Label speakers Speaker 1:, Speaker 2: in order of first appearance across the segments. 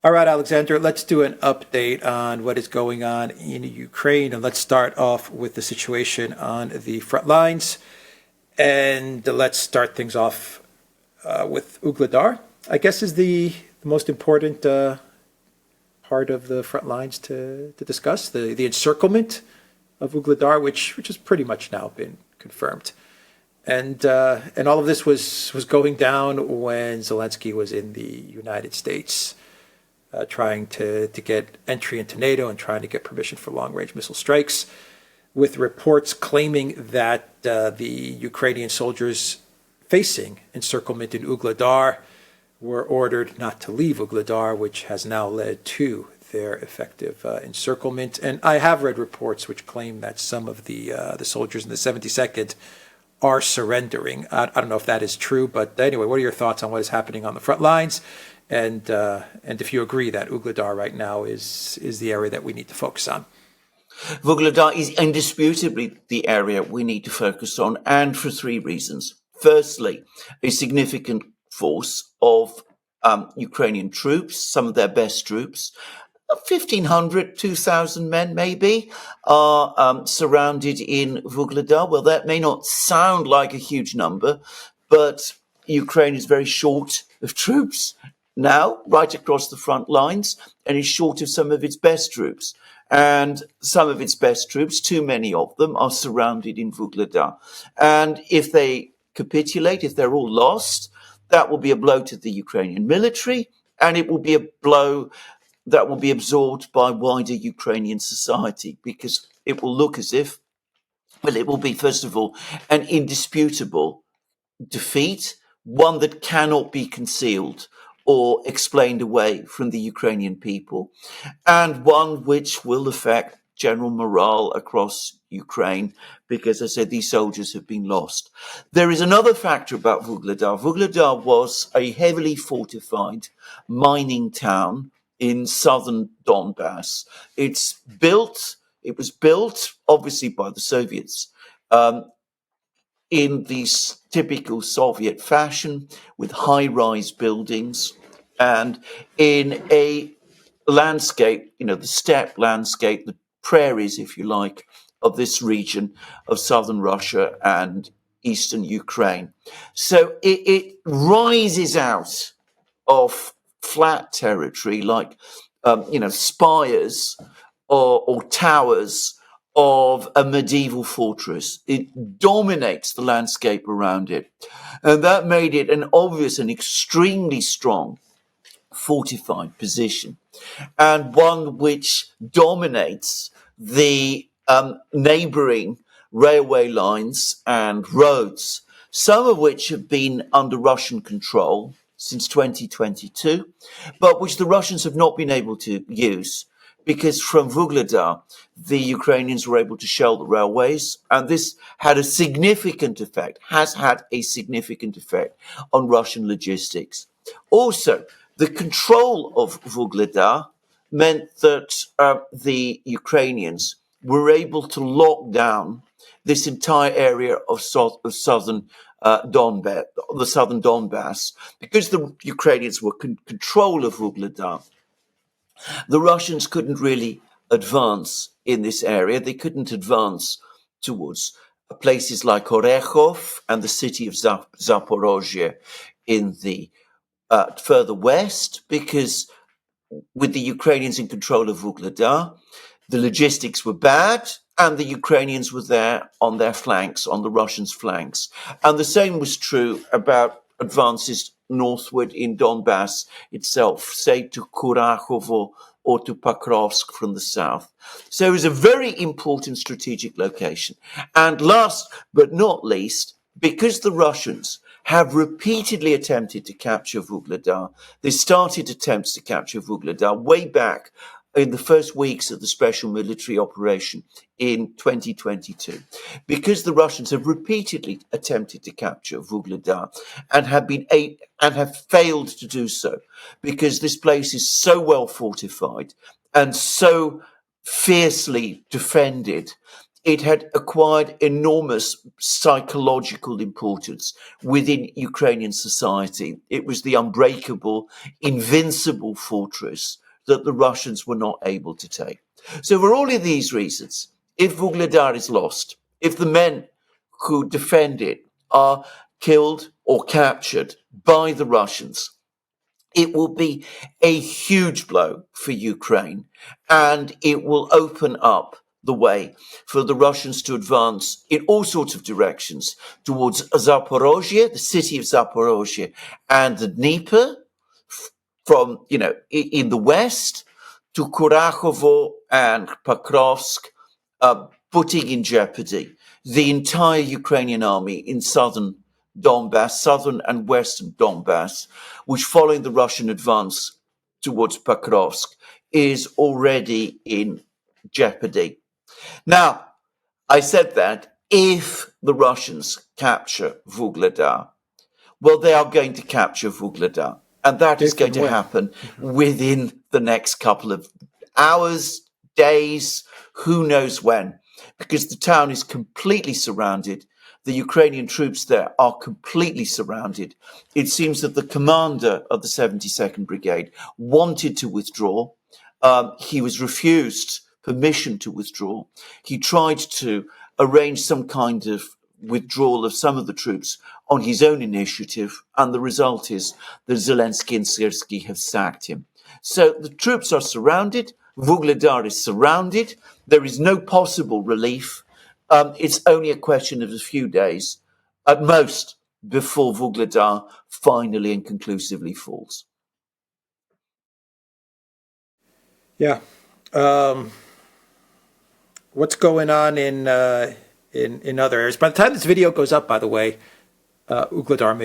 Speaker 1: All right, Alexander, let's do an update on what is going on in Ukraine. And let's start off with the situation on the front lines. And let's start things off with Ugledar, I guess is the most important part of the front lines to discuss, the encirclement of Ugledar, which has pretty much now been confirmed. And all of this was going down when Zelensky was in the United States, trying to get entry into NATO and trying to get permission for long-range missile strikes, with reports claiming that the Ukrainian soldiers facing encirclement in Ugledar were ordered not to leave Ugledar, which has now led to their effective encirclement. And I have read reports which claim that some of the soldiers in the 72nd are surrendering. I don't know if that is true, but anyway, what are your thoughts on what is happening on the front lines? And if you agree that Ugledar right now is the area that we need to focus on.
Speaker 2: Vuhledar is indisputably the area we need to focus on, and for three reasons. Firstly, a significant force of Ukrainian troops, some of their best troops, 1,500, 2,000 men maybe, are surrounded in Vuhledar. Well, that may not sound like a huge number, but Ukraine is very short of troops now, right across the front lines, and is short of some of its best troops. And some of its best troops, too many of them, are surrounded in Vuhledar. And if they capitulate, if they're all lost, that will be a blow to the Ukrainian military, and it will be a blow that will be absorbed by wider Ukrainian society, because it will look as if, well, it will be, first of all, an indisputable defeat, one that cannot be concealed or explained away from the Ukrainian people, and one which will affect general morale across Ukraine, because, as I said, these soldiers have been lost. There is another factor about Vuhledar. Vuhledar was a heavily fortified mining town in southern Donbas. It was built, obviously, by the Soviets, in this typical Soviet fashion, with high-rise buildings, and in a landscape, the steppe landscape, the prairies, if you like, of this region of southern Russia and eastern Ukraine. So it rises out of flat territory like, spires or towers of a medieval fortress. It dominates the landscape around it. And that made it an obvious and extremely strong fortified position, and one which dominates the neighbouring railway lines and roads, some of which have been under Russian control since 2022, but which the Russians have not been able to use, because from Vuhledar, the Ukrainians were able to shell the railways, and this had a significant effect, has had a significant effect on Russian logistics. Also, the control of Vuhledar meant that the Ukrainians were able to lock down this entire area of southern Donbas, the southern Donbas, because the Ukrainians were in control of Vuhledar. The Russians couldn't really advance in this area. They couldn't advance towards places like Orekhov and the city of Zaporozhye in the further west, because with the Ukrainians in control of Vuhledar, the logistics were bad, and the Ukrainians were there on their flanks, on the Russians' flanks. And the same was true about advances northward in Donbas itself, say to Kurachovo or to Pokrovsk from the south. So it was a very important strategic location. And last but not least, because the Russians have repeatedly attempted to capture Vuhledar, they started attempts to capture Vuhledar way back in the first weeks of the special military operation in 2022, because the Russians have repeatedly attempted to capture Vuhledar and have failed to do so, because this place is so well fortified and so fiercely defended. it had acquired enormous psychological importance within Ukrainian society. It was the unbreakable, invincible fortress that the Russians were not able to take. So for all of these reasons, if Vuhledar is lost, if the men who defend it are killed or captured by the Russians, it will be a huge blow for Ukraine, and it will open up the way for the Russians to advance in all sorts of directions towards Zaporozhye, the city of Zaporozhye, and the Dnieper from, in the west to Kurachovo and Pokrovsk, putting in jeopardy the entire Ukrainian army in southern Donbas, southern and western Donbas, which, following the Russian advance towards Pokrovsk, is already in jeopardy. Now, I said that if the Russians capture Vuhledar, well, they are going to capture Vuhledar, and that is going to happen within the next couple of hours, days, who knows when, because the town is completely surrounded. The Ukrainian troops there are completely surrounded. It seems that the commander of the 72nd Brigade wanted to withdraw. He was refused permission to withdraw. He tried to arrange some kind of withdrawal of some of the troops on his own initiative, and the result is that Zelensky and Syrskyi have sacked him. So the troops are surrounded. Vuhledar is surrounded. There is no possible relief. It's only a question of a few days, at most, before Vuhledar finally and conclusively falls.
Speaker 1: Yeah. What's going on in other areas? By the time this video goes up, by the way, Ugledar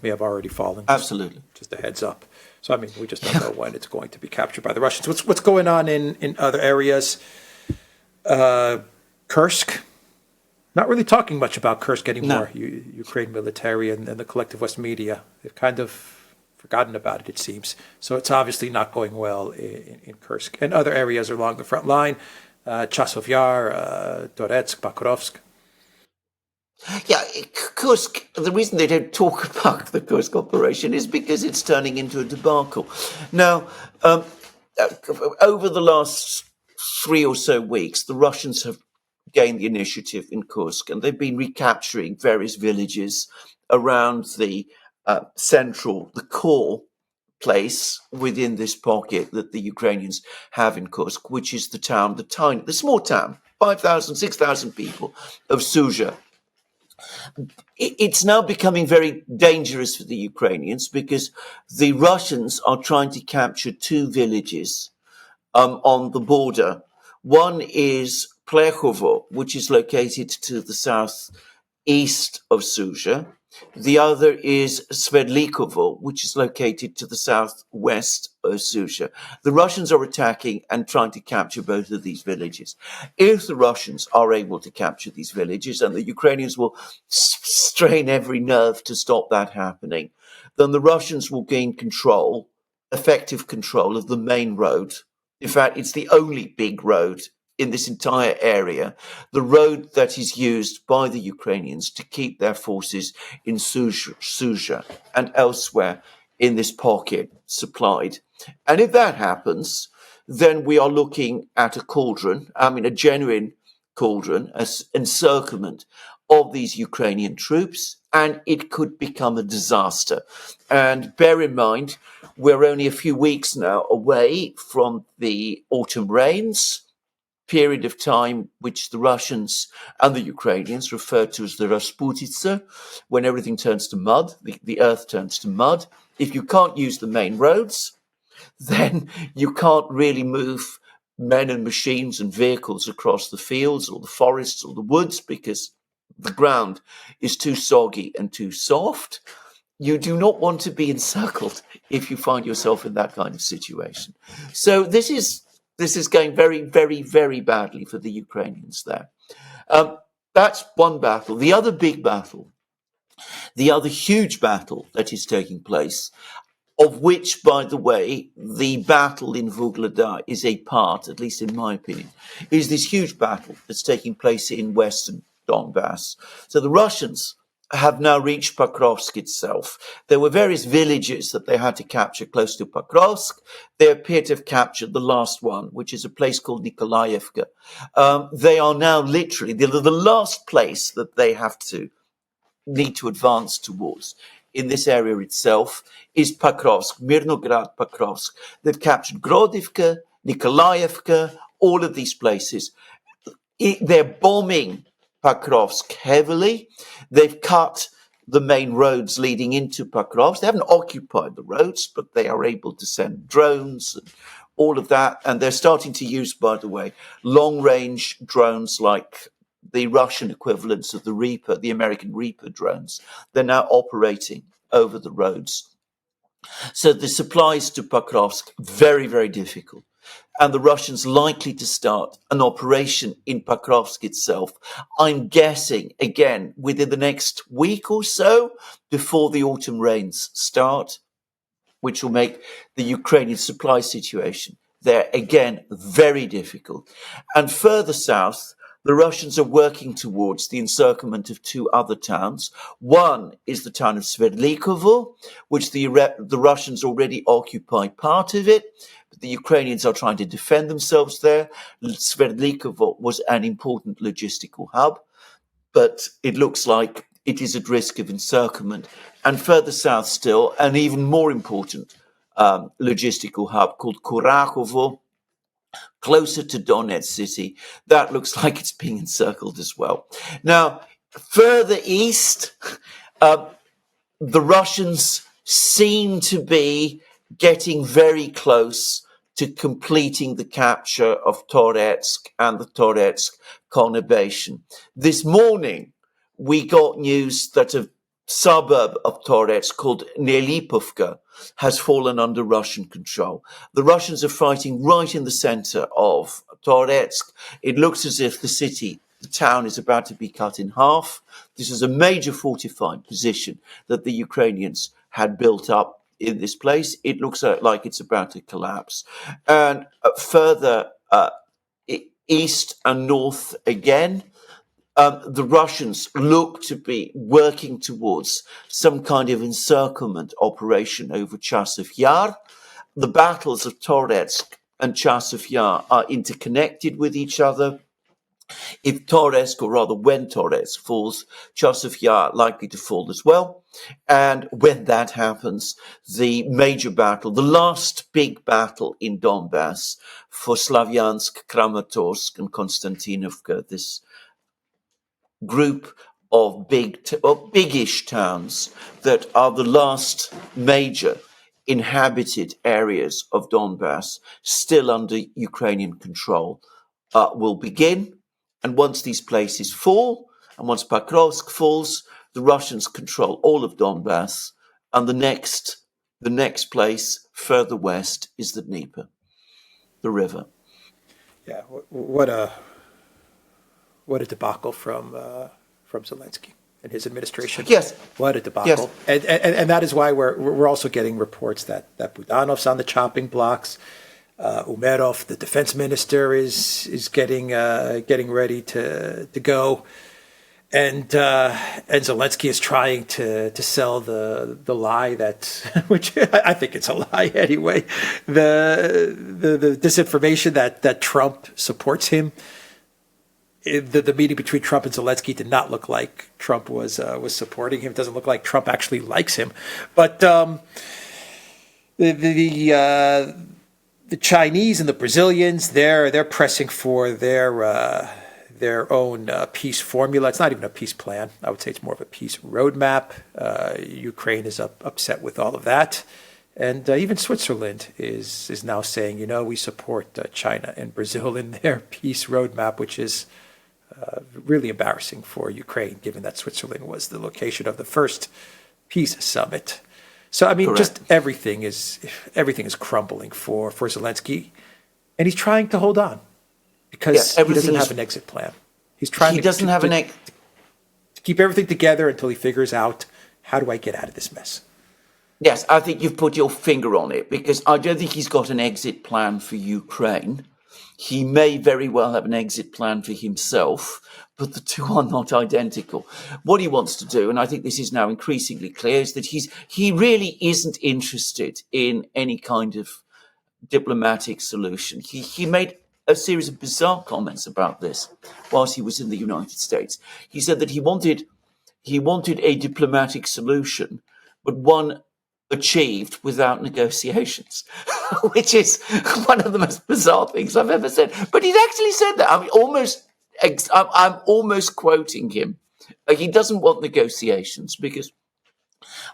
Speaker 1: may have already fallen.
Speaker 2: Absolutely.
Speaker 1: Just a heads up. So, I mean, we just don't know when it's going to be captured by the Russians. What's going on in other areas? Kursk. Not really talking much about Kursk anymore. No. Ukraine military and the collective West media, they've kind of forgotten about it seems. So it's obviously not going well in Kursk. And other areas along the front line, Chasov Yar, Donetsk, Pokrovsk.
Speaker 2: Yeah, Kusk, the reason they don't talk about the Kursk operation is because it's turning into a debacle. Now, over the last 3 or so weeks, the Russians have gained the initiative in Kursk, and they've been recapturing various villages around the the core place within this pocket that the Ukrainians have in Kursk, which is the small town, 5,000, 6,000 people of Sudzha. It's now becoming very dangerous for the Ukrainians because the Russians are trying to capture 2 villages on the border. One is Plechovo, which is located to the southeast of Sudzha. The other is Sverdlikovo, which is located to the southwest of Sudzha. The Russians are attacking and trying to capture both of these villages. If the Russians are able to capture these villages, and the Ukrainians will strain every nerve to stop that happening, then the Russians will gain effective control of the main road. In fact, it's the only big road in this entire area, the road that is used by the Ukrainians to keep their forces in Sudzha and elsewhere in this pocket supplied. And if that happens, then we are looking at a genuine cauldron, an encirclement of these Ukrainian troops, and it could become a disaster. And bear in mind, we're only a few weeks now away from the autumn rains, period of time which the Russians and the Ukrainians refer to as the Rasputitsa, when everything turns to mud, the earth turns to mud. If you can't use the main roads, then you can't really move men and machines and vehicles across the fields or the forests or the woods because the ground is too soggy and too soft. You do not want to be encircled if you find yourself in that kind of situation. So this is going very, very, very badly for the Ukrainians there. That's one battle. The other big battle, the other huge battle that is taking place of which, by the way, the battle in Vuhledar is a part, at least in my opinion, is this huge battle that's taking place in western Donbas. So the Russians have now reached Pokrovsk itself. There were various villages that they had to capture close to Pokrovsk. They appear to have captured the last one, which is a place called Nikolaevka. They are now literally the last place that they need to advance towards in this area itself is Pokrovsk, Mirnograd, Pokrovsk. They've captured Grodivka, Nikolaevka, all of these places. They're bombing Pokrovsk heavily. They've cut the main roads leading into Pokrovsk. They haven't occupied the roads, but they are able to send drones and all of that. And they're starting to use, by the way, long-range drones like the Russian equivalents of the Reaper, the American Reaper drones. They're now operating over the roads. So the supplies to Pokrovsk, very, very difficult. And the Russians likely to start an operation in Pokrovsk itself, I'm guessing, again, within the next week or so, before the autumn rains start, which will make the Ukrainian supply situation there, again, very difficult. And further south, the Russians are working towards the encirclement of two other towns. One is the town of Sverdlikovo, which the Russians already occupy part of it. But the Ukrainians are trying to defend themselves there. Sverdlikovo was an important logistical hub, but it looks like it is at risk of encirclement. And further south still, an even more important logistical hub called Kurakovo, closer to Donetsk city, that looks like it's being encircled as well. Now, further east, the Russians seem to be getting very close to completing the capture of Toretsk and the Toretsk conurbation. This morning, we got news that a suburb of Toretsk called Nelipovka has fallen under Russian control. The Russians are fighting right in the center of Toretsk. It looks as if the town is about to be cut in half. This is a major fortified position that the Ukrainians had built up in this place. It looks like it's about to collapse. And further east and north again, the Russians look to be working towards some kind of encirclement operation over Chasiv Yar. The battles of Toretsk and Chasiv Yar are interconnected with each other. If Toretsk, or rather when Toretsk falls, Chasiv Yar likely to fall as well. And when that happens, the major battle, the last big battle in Donbas for Slavyansk, Kramatorsk and Konstantinovka, this group of biggish towns that are the last major inhabited areas of Donbas still under Ukrainian control will begin. And once these places fall, and once Pokrovsk falls, the Russians control all of Donbas. And the next place further west is the Dnieper, the river.
Speaker 1: Yeah, what a debacle from Zelensky and his administration.
Speaker 2: Yes.
Speaker 1: What a debacle. Yes. And that is why we're also getting reports that Budanov's on the chopping blocks. Umerov, the defense minister, is getting ready to go. And Zelensky is trying to sell the lie that, which I think it's a lie anyway, the disinformation that Trump supports him. The meeting between Trump and Zelensky did not look like Trump was supporting him. It doesn't look like Trump actually likes him. But the Chinese and the Brazilians, they're pressing for their own peace formula. It's not even a peace plan. I would say it's more of a peace roadmap. Ukraine is upset with all of that. And even Switzerland is now saying, we support China and Brazil in their peace roadmap, which is really embarrassing for Ukraine, given that Switzerland was the location of the first peace summit. So, I mean, Correct. Just everything is crumbling for Zelensky, and he's trying to hold on because he doesn't have an exit plan. He's trying to keep everything together until he figures out, how do I get out of this mess?
Speaker 2: Yes, I think you've put your finger on it, because I don't think he's got an exit plan for Ukraine. He may very well have an exit plan for himself, but the two are not identical. What he wants to do, and I think this is now increasingly clear, is that he really isn't interested in any kind of diplomatic solution. He made a series of bizarre comments about this whilst he was in the United States. He said that he wanted a diplomatic solution, but one achieved without negotiations, which is one of the most bizarre things I've ever said. But he's actually said that. I'm almost quoting him. He doesn't want negotiations because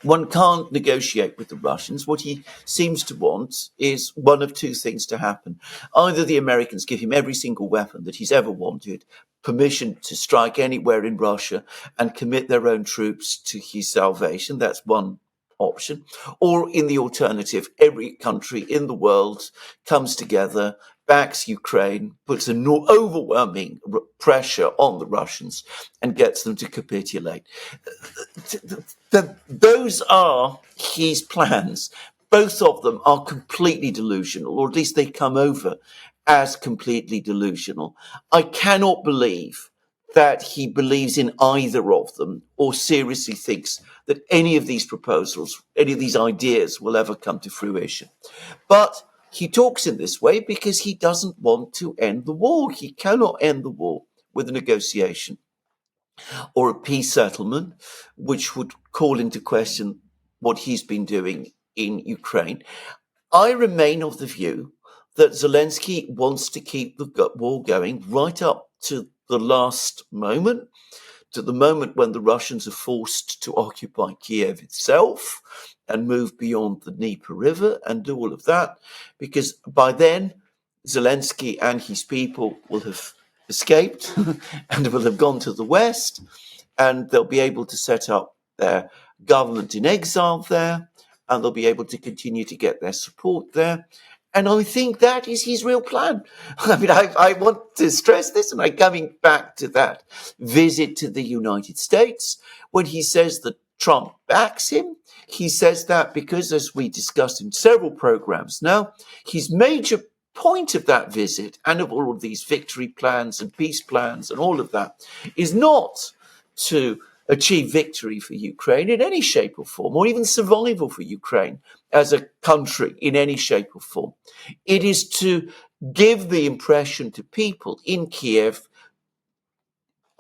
Speaker 2: one can't negotiate with the Russians. What he seems to want is one of two things to happen. Either the Americans give him every single weapon that he's ever wanted, permission to strike anywhere in Russia, and commit their own troops to his salvation. That's one option. Or in the alternative, every country in the world comes together, backs Ukraine, puts an overwhelming pressure on the Russians, and gets them to capitulate. Those are his plans. Both of them are completely delusional, or at least they come over as completely delusional. I cannot believe that he believes in either of them, or seriously thinks that any of these proposals, any of these ideas will ever come to fruition. But he talks in this way because he doesn't want to end the war. He cannot end the war with a negotiation or a peace settlement, which would call into question what he's been doing in Ukraine. I remain of the view that Zelensky wants to keep the war going right up to the last moment, to the moment when the Russians are forced to occupy Kiev itself and move beyond the Dnieper River and do all of that, because by then Zelensky and his people will have escaped and will have gone to the West, and they'll be able to set up their government in exile there, and they'll be able to continue to get their support there. And I think that is his real plan. I mean, I want to stress this, and I'm coming back to that visit to the United States when he says that Trump backs him. He says that because, as we discussed in several programs now, his major point of that visit and of all of these victory plans and peace plans and all of that is not to achieve victory for Ukraine in any shape or form, or even survival for Ukraine as a country in any shape or form. It is to give the impression to people in Kiev,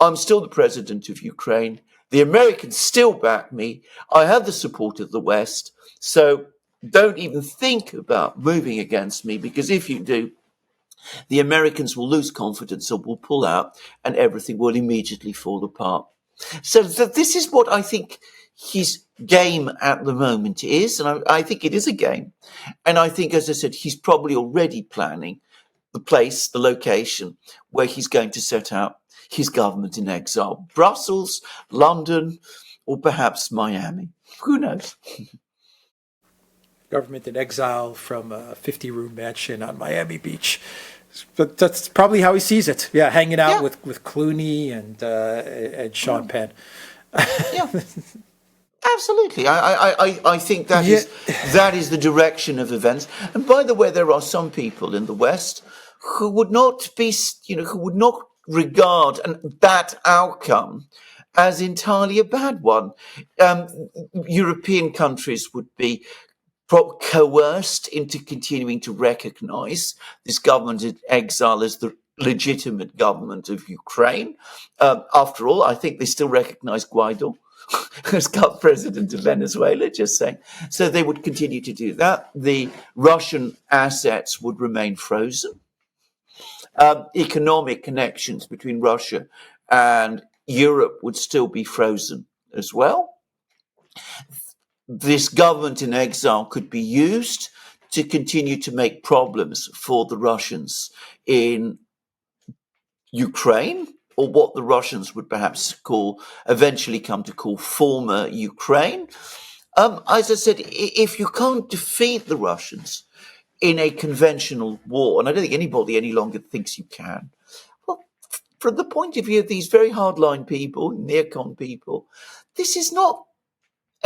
Speaker 2: I'm still the president of Ukraine. The Americans still back me. I have the support of the West. So don't even think about moving against me, because if you do, the Americans will lose confidence or will pull out, and everything will immediately fall apart. So this is what I think his game at the moment is, and I think it is a game. And I think, as I said, he's probably already planning the place, the location where he's going to set out his government in exile. Brussels, London, or perhaps Miami. Who knows?
Speaker 1: Government in exile from a 50-room mansion on Miami Beach. But that's probably how he sees it. Yeah, hanging out
Speaker 2: Yeah.
Speaker 1: with Clooney and Sean Penn.
Speaker 2: Yeah. Absolutely. I think that is the direction of events. And by the way, there are some people in the West who would not be, who would not regard that outcome as entirely a bad one. European countries would be coerced into continuing to recognize this government in exile as the legitimate government of Ukraine. After all, I think they still recognize Guaido as president of Venezuela, just saying. So they would continue to do that. The Russian assets would remain frozen. Economic connections between Russia and Europe would still be frozen as well. This government in exile could be used to continue to make problems for the Russians in Ukraine, or what the Russians would perhaps eventually come to call former Ukraine. As I said, if you can't defeat the Russians in a conventional war, and I don't think anybody any longer thinks you can, well, from the point of view of these very hardline people, neocon people, this is not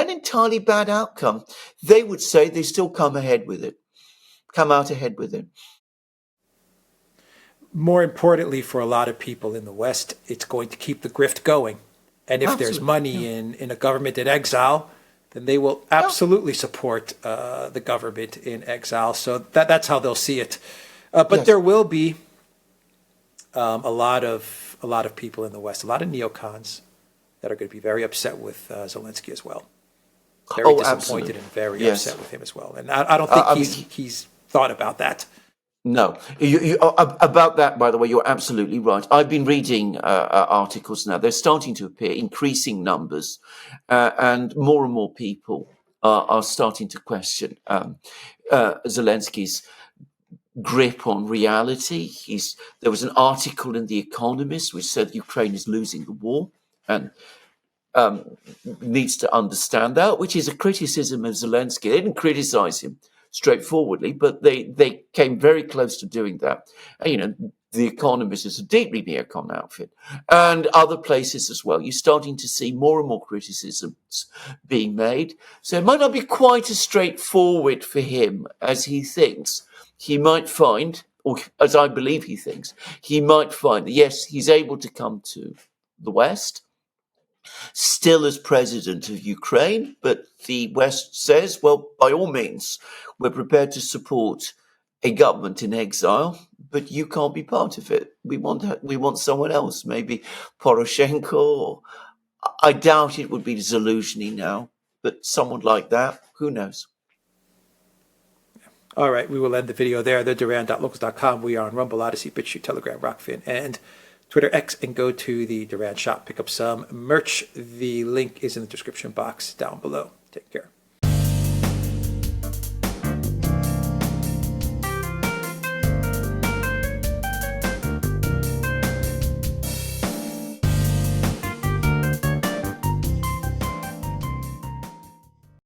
Speaker 2: an entirely bad outcome. They would say they still come out ahead with it.
Speaker 1: More importantly, for a lot of people in the West, it's going to keep the grift going. And if there's
Speaker 2: Absolutely.
Speaker 1: money
Speaker 2: Yeah.
Speaker 1: in a government in exile, then they will
Speaker 2: Yeah.
Speaker 1: absolutely support the government in exile. So that's how they'll see it. But
Speaker 2: Yes.
Speaker 1: there will be a lot of people in the West, a lot of neocons that are going to be very upset with Zelensky as well. Very
Speaker 2: Oh,
Speaker 1: disappointed
Speaker 2: absolutely.
Speaker 1: and very
Speaker 2: Yes.
Speaker 1: upset with him as well. And I don't think
Speaker 2: I mean,
Speaker 1: he's thought about that.
Speaker 2: no. About that, by the way, you're absolutely right. I've been reading articles now. They're starting to appear, increasing numbers, and more people are starting to question Zelensky's grip on reality. There was an article in The Economist which said Ukraine is losing the war and needs to understand that, which is a criticism of Zelensky. They didn't criticize him straightforwardly, but they came very close to doing that. And, The Economist is a deeply neocon outfit, and other places as well. You're starting to see more and more criticisms being made. So it might not be quite as straightforward for him as he thinks. He might find, or as I believe he thinks, he might find that, yes, he's able to come to the West, still as president of Ukraine, but the West says, well, by all means, we're prepared to support a government in exile, but you can't be part of it. We want someone else, maybe Poroshenko. Or, I doubt it would be Zelensky now, but someone like that, who knows?
Speaker 1: All right, we will end the video there. The Duran.locals.com. We are on Rumble, Odyssey, BitChute, Telegram, Rockfin, and Twitter X. And go to the Duran shop, pick up some merch. The link is in the description box down below. Take care.